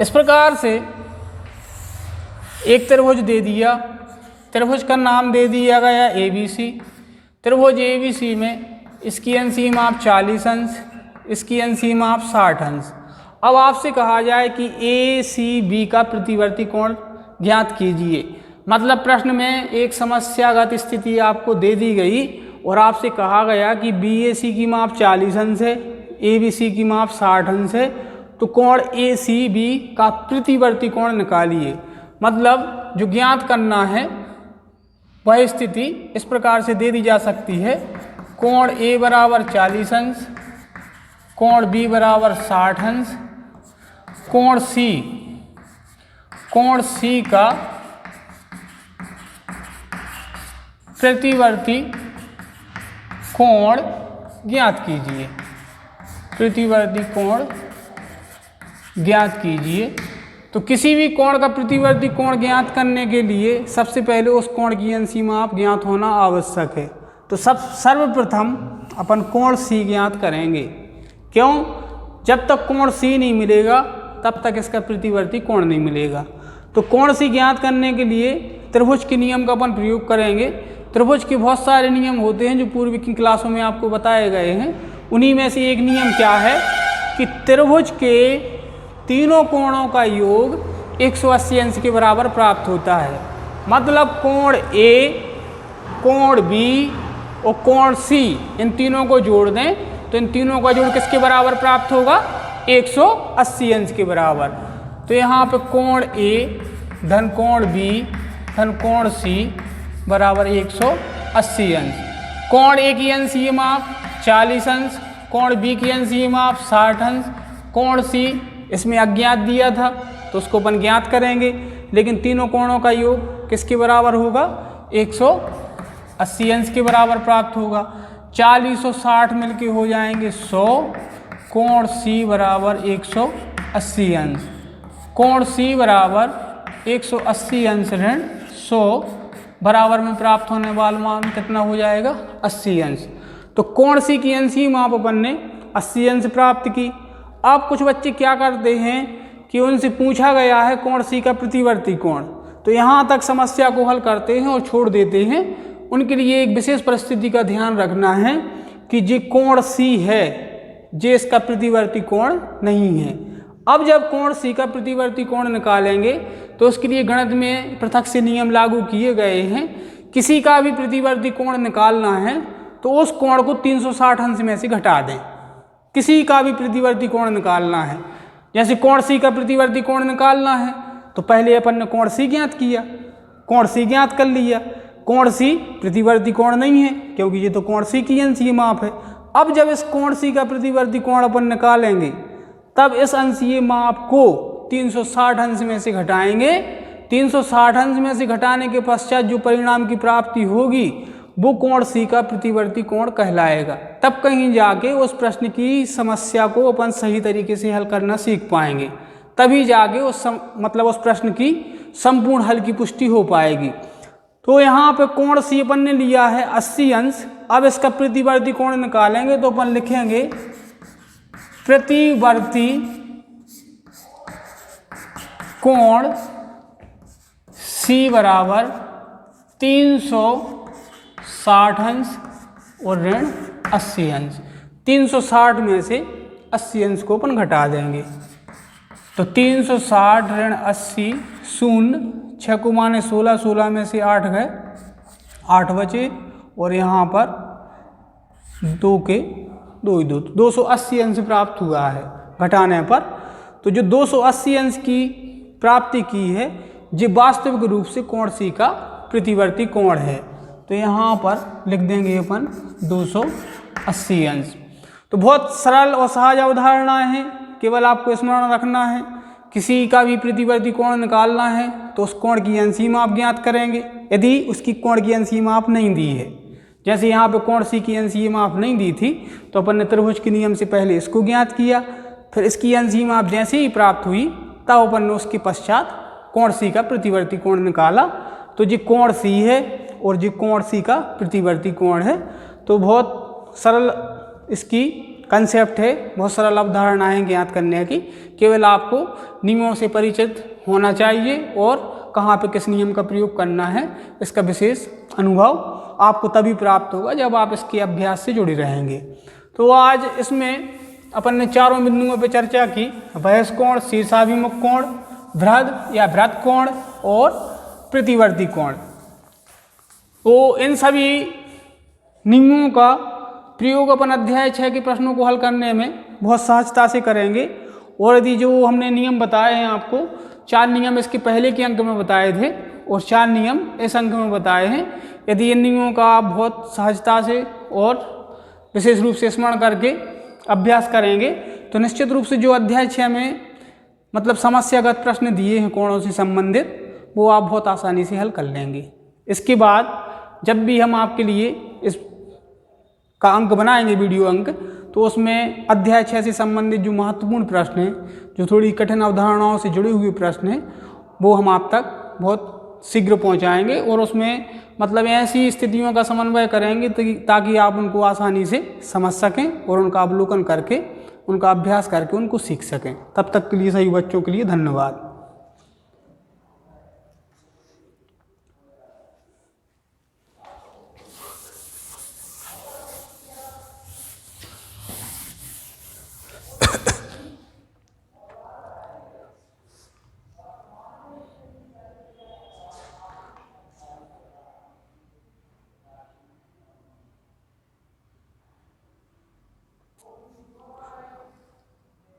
इस प्रकार से एक त्रिभुज दे दिया, त्रिभुज का नाम दे दिया गया ABC। त्रिभुज ABC में इसकी अंशीय माप 40 अंश, इसकी अंशीय माप 60 अंश। अब आपसे कहा जाए कि ACB का प्रतिवर्ती कोण ज्ञात कीजिए। मतलब प्रश्न में एक समस्यागत स्थिति आपको दे दी गई और आपसे कहा गया कि BAC की माप 40 अंश है, ABC की माप 60 अंश है, तो कोण ACB का प्रतिवर्ती कोण निकालिए। मतलब जो ज्ञात करना है वह स्थिति इस प्रकार से दे दी जा सकती है। कोण A बराबर 40 अंश, कोण B बराबर 60 अंश, कोण C का प्रतिवर्ती कोण ज्ञात कीजिए। प्रतिवर्ती कोण ज्ञात कीजिए। तो किसी भी कोण का प्रतिवर्ती कोण ज्ञात करने के लिए सबसे पहले उस कोण की अंशीय माप ज्ञात होना आवश्यक है। तो सर्वप्रथम अपन कोण C ज्ञात करेंगे। क्यों? जब तक कोण C नहीं मिलेगा तब तक इसका प्रतिवर्ती कोण नहीं मिलेगा। तो कोण C ज्ञात करने के लिए त्रिभुज के नियम का अपन प्रयोग करेंगे। त्रिभुज के बहुत सारे नियम होते हैं जो पूर्व की क्लासों में आपको बताए गए हैं। उन्हीं में से एक नियम क्या है कि त्रिभुज के तीनों कोणों का योग 180 अंश के बराबर प्राप्त होता है। मतलब कोण A, कोण B और कोण C, इन तीनों को जोड़ दें तो इन तीनों का जोड़ किसके बराबर प्राप्त होगा? 180 अंश के बराबर। तो यहाँ पे कोण A धन कोण B धन कोण C बराबर 180 अंश। कोण A की अंशीय माप 40 अंश, कोण B की अंशीय माप 60 अंश, कोण C इसमें अज्ञात दिया था तो उसको अपन ज्ञात करेंगे। लेकिन तीनों कोणों का योग किसके बराबर होगा? 180 अंश के बराबर प्राप्त होगा। 40 और 60 मिलके हो जाएंगे 100। कोण C बराबर 180 अंश। कोण C बराबर 180 अंश ऋण 100 बराबर में प्राप्त होने वाला मान कितना हो जाएगा? 80 अंश। तो कोण C की अंशीय माप अपन ने 80 अंश प्राप्त की। अब कुछ बच्चे क्या करते हैं कि उनसे पूछा गया है कोण C का प्रतिवर्ती कोण, तो यहाँ तक समस्या को हल करते हैं और छोड़ देते हैं। उनके लिए एक विशेष परिस्थिति का ध्यान रखना है कि जो कोण C है जे इसका प्रतिवर्ती कोण नहीं है। अब जब कोण C का प्रतिवर्ती कोण निकालेंगे तो उसके लिए गणित में पृथक से नियम लागू किए गए हैं। किसी का भी प्रतिवर्ती कोण निकालना है तो उस कोण को 360 अंश में से घटा दें। किसी का भी प्रतिवर्ती कोण निकालना है, जैसे कोण C का प्रतिवर्ती कोण निकालना है तो पहले अपन ने कोण C ज्ञात किया, कोण C ज्ञात कर लिया। कोण C प्रतिवर्ती कोण नहीं है क्योंकि ये तो कोण C की अंशीय माप है। अब जब इस कोण C का प्रतिवर्ती कोण अपन निकालेंगे तब इस अंशीय माप को 360 अंश में से घटाएंगे। 360 अंश में से घटाने के पश्चात जो परिणाम की प्राप्ति होगी वो कोण C का प्रतिवर्ती कोण कहलाएगा। तब कहीं जाके उस प्रश्न की समस्या को अपन सही तरीके से हल करना सीख पाएंगे। तभी जाके उस प्रश्न की संपूर्ण हल की पुष्टि हो पाएगी। तो यहाँ पे कोण C अपन ने लिया है 80 अंश। अब इसका प्रतिवर्ती कोण निकालेंगे तो अपन लिखेंगे प्रतिवर्ती कोण C बराबर 360 अंश और ऋण 80 अंश। 360 में से 80 अंश को अपन घटा देंगे तो 360 ऋण 80 शून्य, 6 को माने 16, 16 में से 8 गए, 8 बचे और यहाँ पर 2 के 2 ही 2, 280 अंश प्राप्त हुआ है घटाने पर। तो जो 280 अंश की प्राप्ति की है ये वास्तविक रूप से कोण C का प्रतिवर्ती कोण है। तो यहाँ पर लिख देंगे अपन 280 अंश। तो बहुत सरल और सहज अवधारणा है, केवल आपको स्मरण रखना है। किसी का भी प्रतिवर्ती कोण निकालना है तो उस कोण की अंशीय माप ज्ञात करेंगे यदि उसकी कोण की अंशीय माप नहीं दी है। जैसे यहाँ पे कोण C की अंशीय माप नहीं दी थी तो अपन ने त्रिभुज के नियम से पहले इसको ज्ञात किया, फिर इसकी अंशीय माप जैसे ही प्राप्त हुई तब अपन ने उसके पश्चात कोण C का प्रतिवर्ती कोण निकाला। तो ये कोण C है और ये कोण C का प्रतिवर्ती कोण है। तो बहुत सरल इसकी कंसेप्ट है, बहुत सरल अवधारणाएं ज्ञात करने की। केवल आपको नियमों से परिचित होना चाहिए और कहाँ पे किस नियम का प्रयोग करना है इसका विशेष अनुभव आपको तभी प्राप्त होगा जब आप इसके अभ्यास से जुड़े रहेंगे। तो आज इसमें अपन ने चारों बिंदुओं पर चर्चा की, बहिष कोण, शीर्षाभिमुख कोण, बृहद या बृहत कोण और प्रतिवर्ती कोण। तो इन सभी नियमों का प्रयोग अपन अध्याय 6 के प्रश्नों को हल करने में बहुत सहजता से करेंगे। और यदि जो हमने नियम बताए हैं आपको, 4 नियम इसके पहले के अंक में बताए थे और 4 नियम इस अंक में बताए हैं, यदि इन नियमों का आप बहुत सहजता से और विशेष रूप से स्मरण करके अभ्यास करेंगे तो निश्चित रूप से जो अध्याय 6 में मतलब समस्यागत प्रश्न दिए हैं कोणों से संबंधित, वो आप बहुत आसानी से हल कर लेंगे। इसके बाद जब भी हम आपके लिए इस का अंक बनाएंगे, वीडियो अंक, तो उसमें अध्याय 6 से संबंधित जो महत्वपूर्ण प्रश्न हैं, जो थोड़ी कठिन अवधारणाओं से जुड़े हुए प्रश्न हैं, वो हम आप तक बहुत शीघ्र पहुंचाएंगे और उसमें मतलब ऐसी स्थितियों का समन्वय करेंगे ताकि आप उनको आसानी से समझ सकें और उनका अवलोकन करके, उनका अभ्यास करके उनको सीख सकें। तब तक के लिए सभी बच्चों के लिए धन्यवाद।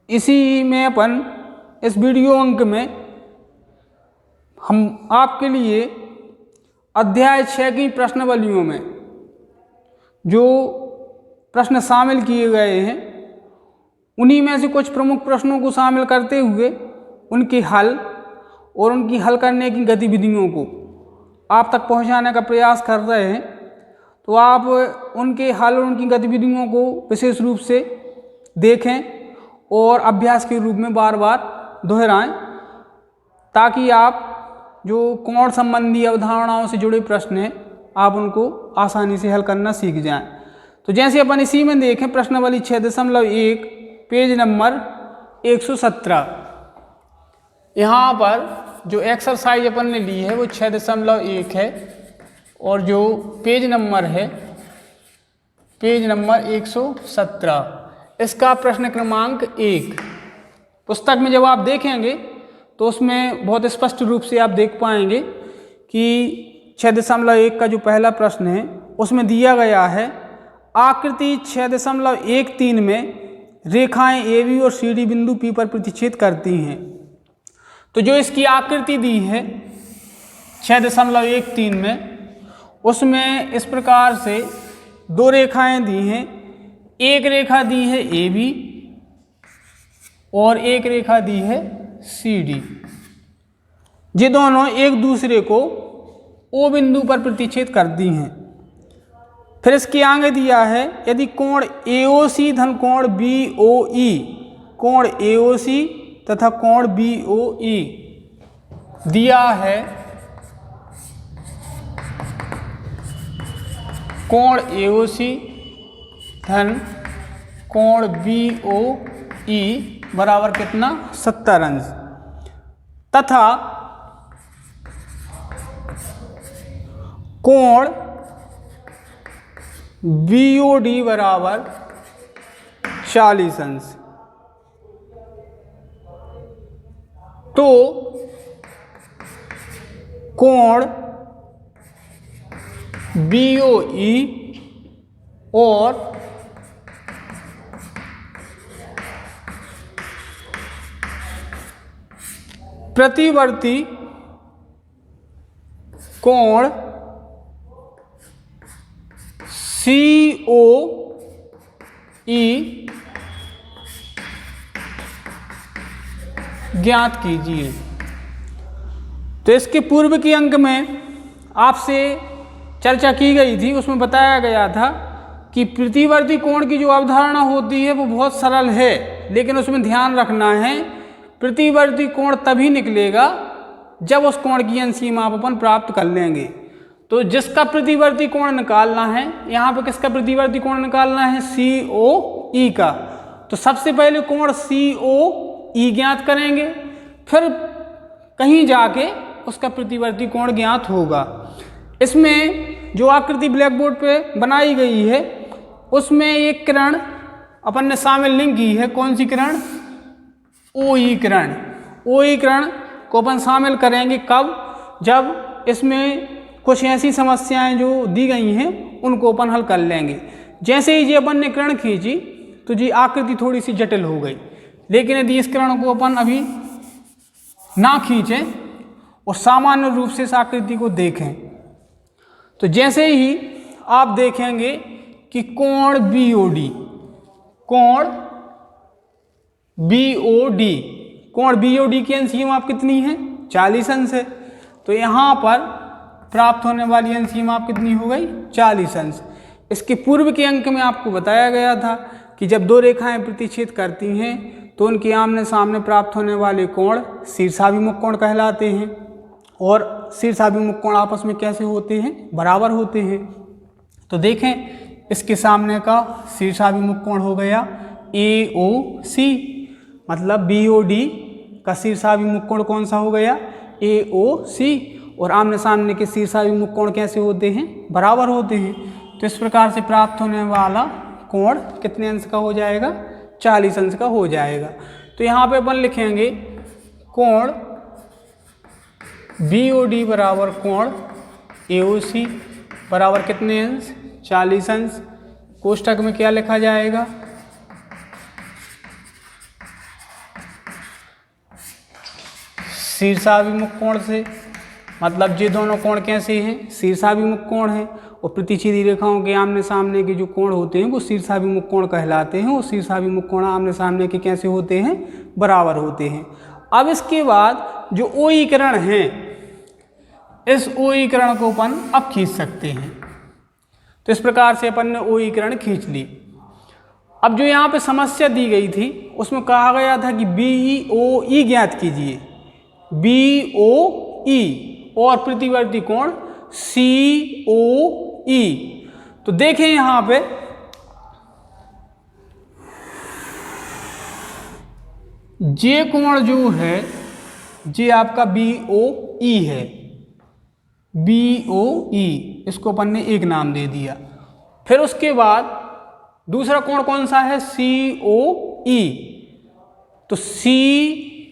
इसी में अपन इस वीडियो अंक में हम आपके लिए अध्याय 6 की प्रश्नावलियों में जो प्रश्न शामिल किए गए हैं, उन्हीं में से कुछ प्रमुख प्रश्नों को शामिल करते हुए उनके हल और उनकी हल करने की गतिविधियों को आप तक पहुंचाने का प्रयास कर रहे हैं। तो आप उनके हल और उनकी गतिविधियों को विशेष रूप से देखें और अभ्यास के रूप में बार बार दोहराएं ताकि आप जो कोण संबंधी अवधारणाओं से जुड़े प्रश्न हैं आप उनको आसानी से हल करना सीख जाएं। तो जैसे अपन इसी में देखें प्रश्नावली 6.1 पेज नंबर 117, यहाँ पर जो एक्सरसाइज अपन ने ली है वो 6.1 है और जो पेज नंबर है पेज नंबर 117, इसका प्रश्न क्रमांक 1 पुस्तक में जब आप देखेंगे तो उसमें बहुत स्पष्ट रूप से आप देख पाएंगे कि 6.1 का जो पहला प्रश्न है उसमें दिया गया है आकृति 6.13 में रेखाएं AB और CD बिंदु P पर प्रतिच्छेद करती हैं। तो जो इसकी आकृति दी है 6.13 में, उसमें इस प्रकार से 2 रेखाएं दी हैं। एक रेखा दी है AB और एक रेखा दी है CD। ये दोनों एक दूसरे को O बिंदु पर प्रतिच्छेद करती हैं। फिर इसके आगे दिया है यदि कोण AOC धन कोण BOE, कोण AOC तथा कोण BOE दिया है, कोण AOC धन कोण BOE बराबर कितना 70 अंश तथा कोण BOD बराबर 40 अंश। तो कोण BOE और प्रतिवर्ती कोण COE ज्ञात कीजिए। तो इसके पूर्व के अंक में आपसे चर्चा की गई थी, उसमें बताया गया था कि प्रतिवर्ती कोण की जो अवधारणा होती है वो बहुत सरल है, लेकिन उसमें ध्यान रखना है प्रतिवर्ती कोण तभी निकलेगा जब उस कोण की अंशसीमा आप अपन प्राप्त कर लेंगे। तो जिसका प्रतिवर्ती कोण निकालना है, यहाँ पे किसका प्रतिवर्ती कोण निकालना है COE ई का। तो सबसे पहले कोण सी ओ ई ज्ञात करेंगे, फिर कहीं जाके उसका प्रतिवर्ती कोण ज्ञात होगा। इसमें जो आकृति ब्लैक बोर्ड पे बनाई गई है उसमें एक किरण अपन ने शामिल नहीं की है। कौन सी किरण? ओ ई किरण। ओ ई किरण को अपन शामिल करेंगे कब? जब इसमें कुछ ऐसी समस्याएं जो दी गई हैं उनको अपन हल कर लेंगे। जैसे ही जी अपन ने किरण खींची तो जी आकृति थोड़ी सी जटिल हो गई, लेकिन यदि इस किरण को अपन अभी ना खींचें और सामान्य रूप से इस आकृति को देखें तो जैसे ही आप देखेंगे कि कोण बीओडी, कोण बीओडी, कोण बीओडी की अंश माप कितनी है? 40 अंश है। तो यहाँ पर प्राप्त होने वाली अंश माप कितनी हो गई? 40 अंश। इसके पूर्व के अंक में आपको बताया गया था कि जब दो रेखाएं प्रतिच्छेद करती हैं तो उनके आमने सामने प्राप्त होने वाले कोण शीर्षाभिमुख कोण कहलाते हैं, और शीर्षाभिमुख कोण आपस में कैसे होते हैं? बराबर होते हैं। तो देखें इसके सामने का शीर्षाभिमुख कोण हो गया AOC, मतलब BOD का शीर्षाभिमुख कोण कौन सा हो गया? AOC। और आमने सामने के शीर्षाभिमुख कोण कैसे होते हैं? बराबर होते हैं। तो इस प्रकार से प्राप्त होने वाला कोण कितने अंश का हो जाएगा? 40 अंश का हो जाएगा। तो यहाँ पे अपन लिखेंगे कोण BOD बराबर कोण AOC बराबर कितने अंश? 40 अंश। कोष्टक में क्या लिखा जाएगा? शीर्षाभिमुख कोण से, मतलब ये दोनों कोण कैसे हैं? शीर्षाभिमुख कोण हैं, और प्रतिच्छेदी रेखाओं के आमने सामने के जो कोण होते हैं वो शीर्षाभिमुख कोण कहलाते हैं, और शीर्षाभिमुख कोण आमने सामने के कैसे होते हैं? बराबर होते हैं। अब इसके बाद जो OE किरण है, इस OE किरण को अपन अब खींच सकते हैं। तो इस प्रकार से अपन ने OE किरण खींच ली। अब जो यहाँ पे समस्या दी गई थी उसमें कहा गया था कि BOE ज्ञात कीजिए, BOE और प्रतिवर्ती कोण COE। तो देखें यहाँ पे ये कोण जो है ये आपका BOE है, BOE, इसको अपन ने एक नाम दे दिया। फिर उसके बाद दूसरा कोण कौन सा है? COE। तो COE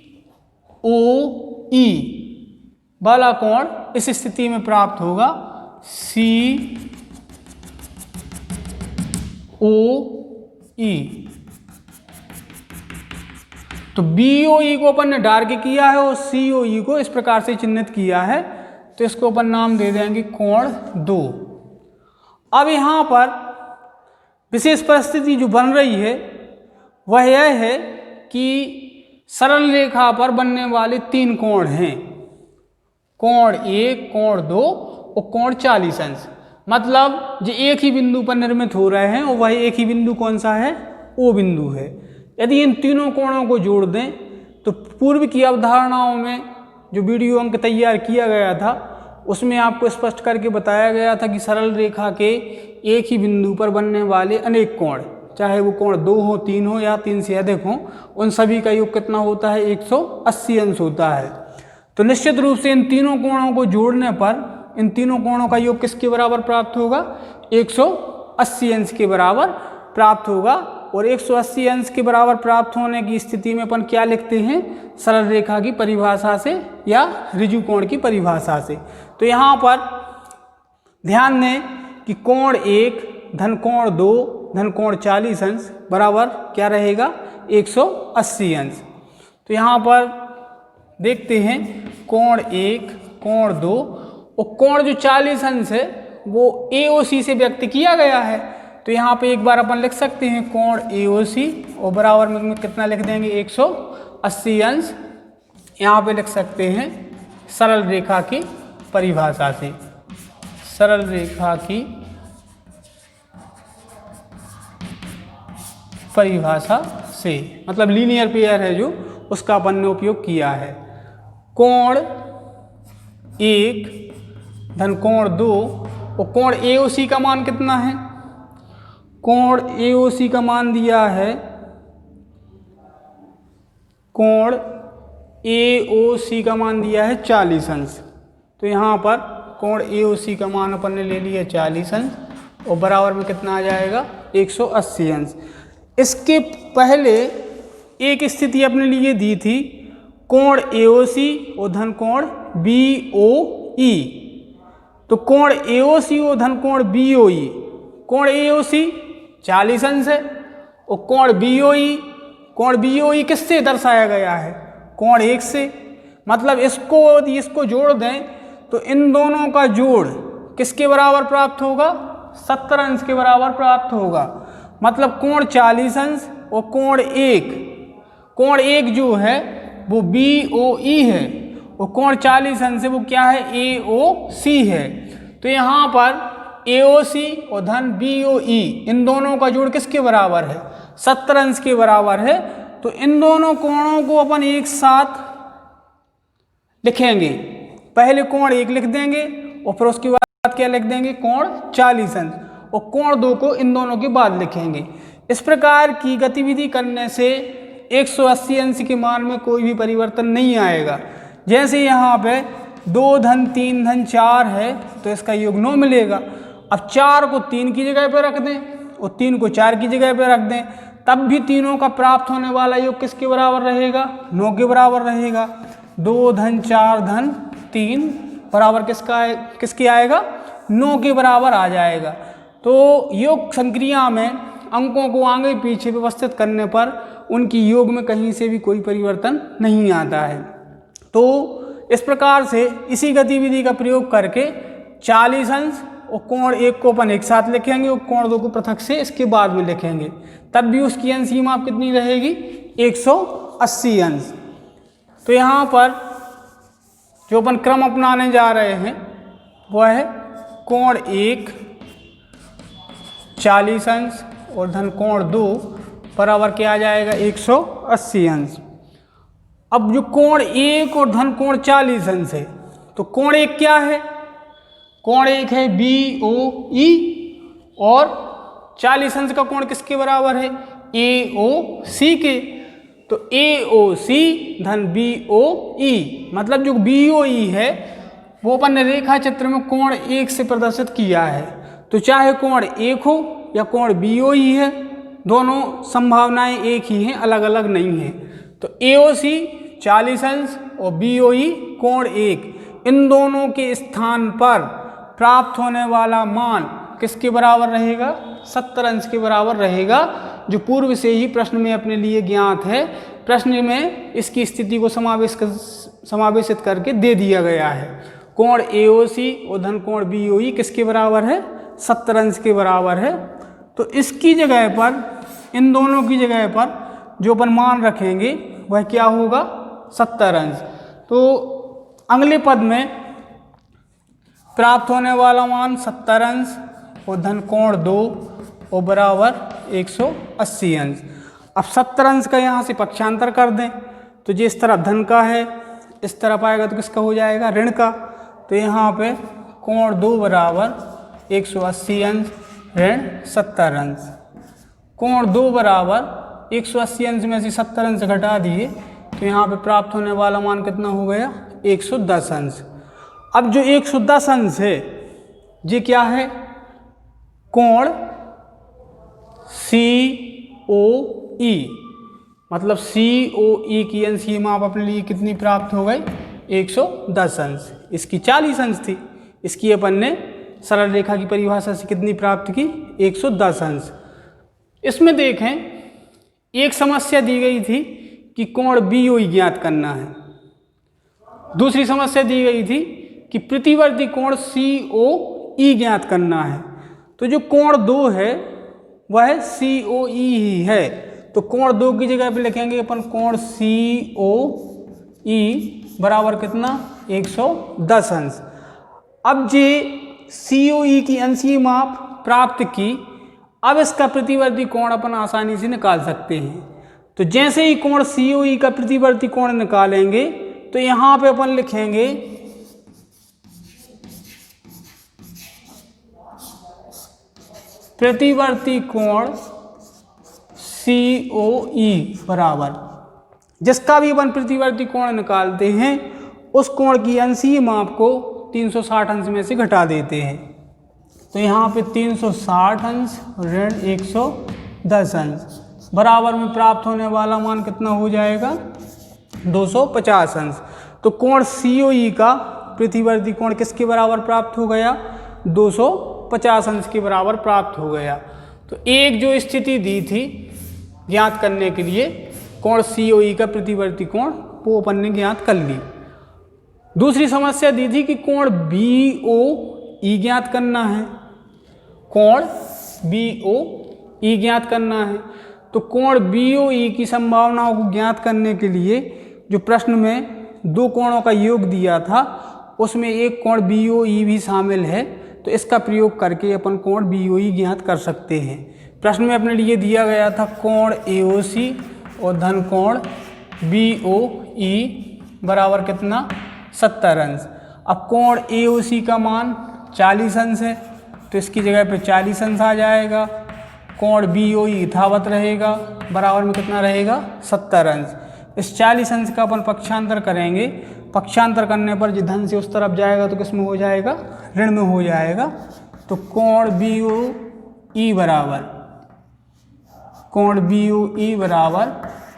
वाला कोण इस स्थिति में प्राप्त होगा COE। तो BOE को अपन ने डार्क किया है और COE को इस प्रकार से चिन्हित किया है, तो इसको अपन नाम दे देंगे कोण 2। अब यहाँ पर विशेष परिस्थिति जो बन रही है वह यह है कि सरल रेखा पर बनने वाले 3 कोण हैं, कोण 1, कोण 2 और कोण 40 अंश। मतलब जो एक ही बिंदु पर निर्मित हो रहे हैं और वह एक ही बिंदु कौन सा है? O बिंदु है। यदि इन तीनों कोणों को जोड़ दें तो पूर्व की अवधारणाओं में जो वीडियो अंक तैयार किया गया था उसमें आपको स्पष्ट करके बताया गया था कि सरल रेखा के एक ही बिंदु पर बनने वाले अनेक कोण, चाहे वो कोण 2 हो, 3 हो या 3 से अधिक हो, उन सभी का योग कितना होता है? 180 अंश होता है। तो निश्चित रूप से इन तीनों कोणों को जोड़ने पर इन तीनों कोणों का योग किसके बराबर प्राप्त होगा? 180 अंश के बराबर प्राप्त होगा। और 180 अंश के बराबर प्राप्त होने की स्थिति में अपन क्या लिखते हैं? सरल रेखा की परिभाषा से या ऋजु कोण की परिभाषा से। तो यहाँ पर ध्यान दें कि कोण 1 धन कोण 2 धन कोण 40 अंश बराबर क्या रहेगा? 180 अंश। तो यहाँ पर देखते हैं कोण 1, कोण 2 और कोण जो 40 अंश है वो AOC से व्यक्त किया गया है। तो यहाँ पे एक बार अपन लिख सकते हैं कोण AOC और बराबर में कितना लिख देंगे? 180 अंश। यहाँ पे लिख सकते हैं सरल रेखा की परिभाषा से, सरल रेखा की परिभाषा से, मतलब लीनियर पेयर है जो, उसका अपन ने उपयोग किया है। कोण 1 धन कोण 2 और कोण AOC का मान कितना है? कोण AOC का मान दिया है, कोण AOC का मान दिया है 40 अंश। तो यहाँ पर कोण AOC का मान अपन ने ले लिया 40 अंश और बराबर में कितना आ जाएगा 180 अंश। इसके पहले एक स्थिति अपने लिए दी थी कोण AOC और धन कोण BOE। तो कोण AOC और धन कोण BOE, कोण AOC 40 अंश है और कोण BOE किससे दर्शाया गया है, कोण 1 से। मतलब इसको जोड़ दें तो इन दोनों का जोड़ किसके बराबर प्राप्त होगा, 70 अंश के बराबर प्राप्त होगा। मतलब कोण 40 अंश और कोण 1 जो है वो BOE है और कोण 40 अंश है वो क्या है, AOC है। तो यहाँ पर AOC और धन BOE इन दोनों का जोड़ किसके बराबर है, 70 अंश के बराबर है। तो इन दोनों कोणों को अपन एक साथ लिखेंगे। पहले कोण 1 लिख देंगे और फिर उसके बाद क्या लिख देंगे, कोण 40 अंश, और कोण 2 को इन दोनों के बाद लिखेंगे। इस प्रकार की गतिविधि करने से 180 अंश के मान में कोई भी परिवर्तन नहीं आएगा। जैसे यहाँ पे 2 धन 3 धन 4 है तो इसका योग 9 मिलेगा। अब 4 को 3 की जगह पर रख दें और 3 को 4 की जगह पर रख दें, तब भी तीनों का प्राप्त होने वाला योग किसके बराबर रहेगा, 9 के बराबर रहेगा। 2 धन 4 धन 3 बराबर किसके आएगा, 9 के बराबर आ जाएगा। तो योग संक्रिया में अंकों को आगे पीछे व्यवस्थित करने पर उनकी योग में कहीं से भी कोई परिवर्तन नहीं आता है। तो इस प्रकार से इसी गतिविधि का प्रयोग करके 40 अंश और कोण 1 को अपन एक साथ लिखेंगे और कोण 2 को पृथक से इसके बाद में लिखेंगे, तब भी उसकी अंश सीमा कितनी रहेगी, 180 अंश। तो यहाँ पर जो अपन क्रम अपनाने जा रहे हैं वह है कोण 1 40 अंश और धन कोण 2 बराबर क्या आ जाएगा, 180 अंश। अब जो कोण 1 और धन कोण 40 अंश है, तो कोण 1 क्या है, कोण 1 है BOE और 40 अंश का कोण किसके बराबर है, AOC के। तो AOC धन BOE, मतलब जो BOE है वो अपन ने रेखा चित्र में कोण 1 से प्रदर्शित किया है। तो चाहे कोण 1 हो या कोण BOE है, दोनों संभावनाएं एक ही हैं, अलग अलग नहीं हैं। तो AOC 40 अंश और BOE कोण 1, इन दोनों के स्थान पर प्राप्त होने वाला मान किसके बराबर रहेगा, 70 अंश के बराबर रहेगा, जो पूर्व से ही प्रश्न में अपने लिए ज्ञात है। प्रश्न में इसकी स्थिति को समावेशित करके दे दिया गया है। कोण AOC और धन कोण BOE किसके बराबर है, 70 अंश के बराबर है। तो इसकी जगह पर, इन दोनों की जगह पर जो अपन मान रखेंगे वह क्या होगा, 70 अंश। तो अगले पद में प्राप्त होने वाला मान 70 अंश और धन कोण 2 और बराबर 180 अंश। अब 70 अंश का यहाँ से पक्षांतर कर दें तो जिस तरफ धन का है इस तरफ आएगा तो किसका हो जाएगा, ऋण का। तो यहाँ पे कोण 2 बराबर 180 अंश ऋण 70 अंश। कोण 2 बराबर 180 अंश में से 70 अंश घटा दिए तो यहाँ पे प्राप्त होने वाला मान कितना हो गया, 110 अंश। अब जो 110 अंश है ये क्या है, कोण COE, मतलब COE की अंश सीमा आप अपने लिए कितनी प्राप्त हो गई, 110 अंश। इसकी 40 अंश थी, इसकी अपन ने सरल रेखा की परिभाषा से कितनी प्राप्त की, 110 अंश। इसमें देखें एक समस्या दी गई थी कि कोण BOE ज्ञात करना है, दूसरी समस्या दी गई थी कि प्रतिवर्ती कोण COE ज्ञात करना है। तो जो कोण 2 है वह COE ही है, तो कोण 2 की जगह पे लिखेंगे अपन कोण COE बराबर कितना, 110 अंश। अब जे COE की अंशीय माप प्राप्त की, अब इसका प्रतिवर्ती कोण अपन आसानी से निकाल सकते हैं। तो जैसे ही कोण COE का प्रतिवर्ती कोण निकालेंगे तो यहाँ पे अपन लिखेंगे प्रतिवर्ती कोण COE बराबर, जिसका भी अपन प्रतिवर्ती कोण निकालते हैं उस कोण की अंशीय माप को 360 अंश में से घटा देते हैं। तो यहाँ पे 360 अंश ऋण 110 अंश बराबर में प्राप्त होने वाला मान कितना हो जाएगा 250 अंश। तो कोण COE का प्रतिवर्ती कोण किसके बराबर प्राप्त हो गया 250 अंश के बराबर प्राप्त हो गया। तो एक जो स्थिति दी थी ज्ञात करने के लिए कोण COE का प्रतिवर्ती कोण वो अपन ने ज्ञात कर ली। दूसरी समस्या दी थी कि कोण BOE ज्ञात करना है, कोण BOE ज्ञात करना है। तो कोण BOE की संभावनाओं को ज्ञात करने के लिए जो प्रश्न में दो कोणों का योग दिया था उसमें एक कोण BOE भी शामिल है, तो इसका प्रयोग करके अपन कोण BOE ज्ञात कर सकते हैं। प्रश्न में अपने लिए दिया गया था कोण AOC और धन कोण BOE बराबर कितना 70 अंश। अब कोण AOC का मान 40 अंश है तो इसकी जगह पे 40 अंश आ जाएगा। कोण BOE यथावत रहेगा, बराबर में कितना रहेगा 70 अंश। इस 40 अंश का अपन पक्षांतर करेंगे, पक्षांतर करने पर जो धन से उस तरफ जाएगा तो किस में हो जाएगा ऋण में हो जाएगा। तो कोण BOE बराबर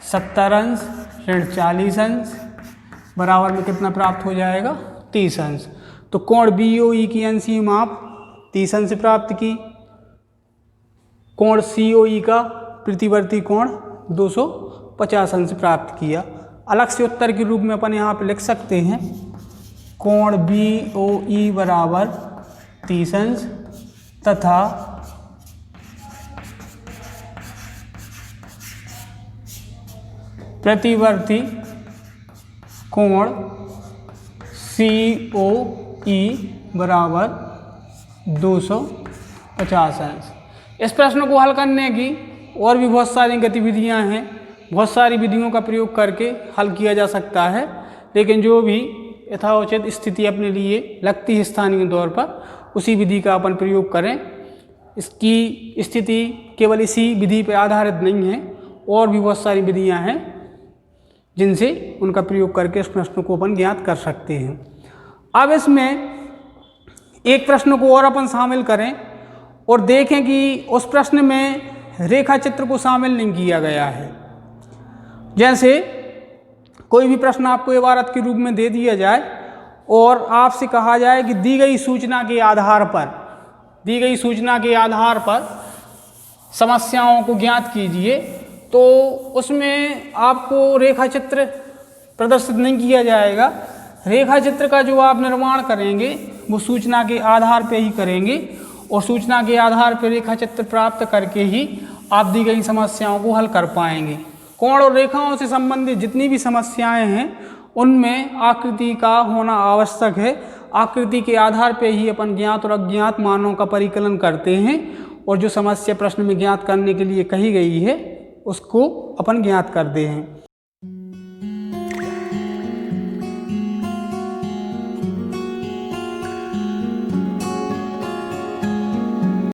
70 अंश ऋण 40 अंश बराबर में कितना प्राप्त हो जाएगा 30 अंश। तो कोण BOE की अंशीय माप 30 अंश प्राप्त की, कोण COE का प्रतिवर्ती कोण 250 अंश प्राप्त किया। अलग से उत्तर के रूप में अपन यहाँ पे लिख सकते हैं कोण BOE बराबर 30 अंश तथा प्रतिवर्ती कोण COE बराबर 250 अंश। इस प्रश्न को हल करने की और भी बहुत सारी गतिविधियां हैं, बहुत सारी विधियों का प्रयोग करके हल किया जा सकता है, लेकिन जो भी यथाउचित स्थिति अपने लिए लगती है स्थानीय तौर पर उसी विधि का अपन प्रयोग करें। इसकी स्थिति केवल इसी विधि पर आधारित नहीं है, और भी बहुत सारी विधियां हैं जिनसे उनका प्रयोग करके इस प्रश्न को अपन ज्ञात कर सकते हैं। अब इसमें एक प्रश्न को और अपन शामिल करें और देखें कि उस प्रश्न में रेखा चित्र को शामिल नहीं किया गया है। जैसे कोई भी प्रश्न आपको इबारत के रूप में दे दिया जाए और आपसे कहा जाए कि दी गई सूचना के आधार पर समस्याओं को ज्ञात कीजिए, तो उसमें आपको रेखा चित्र प्रदर्शित नहीं किया जाएगा। रेखा चित्र का जो आप निर्माण करेंगे वो सूचना के आधार पर ही करेंगे, और सूचना के आधार पर रेखा चित्र प्राप्त करके ही आप दी गई समस्याओं को हल कर पाएंगे। कोण और रेखाओं से संबंधित जितनी भी समस्याएं हैं उनमें आकृति का होना आवश्यक है। आकृति के आधार पर ही अपन ज्ञात और अज्ञात मानों का परिकलन करते हैं, और जो समस्या प्रश्न में ज्ञात करने के लिए कही गई है उसको अपन ज्ञात करते हैं।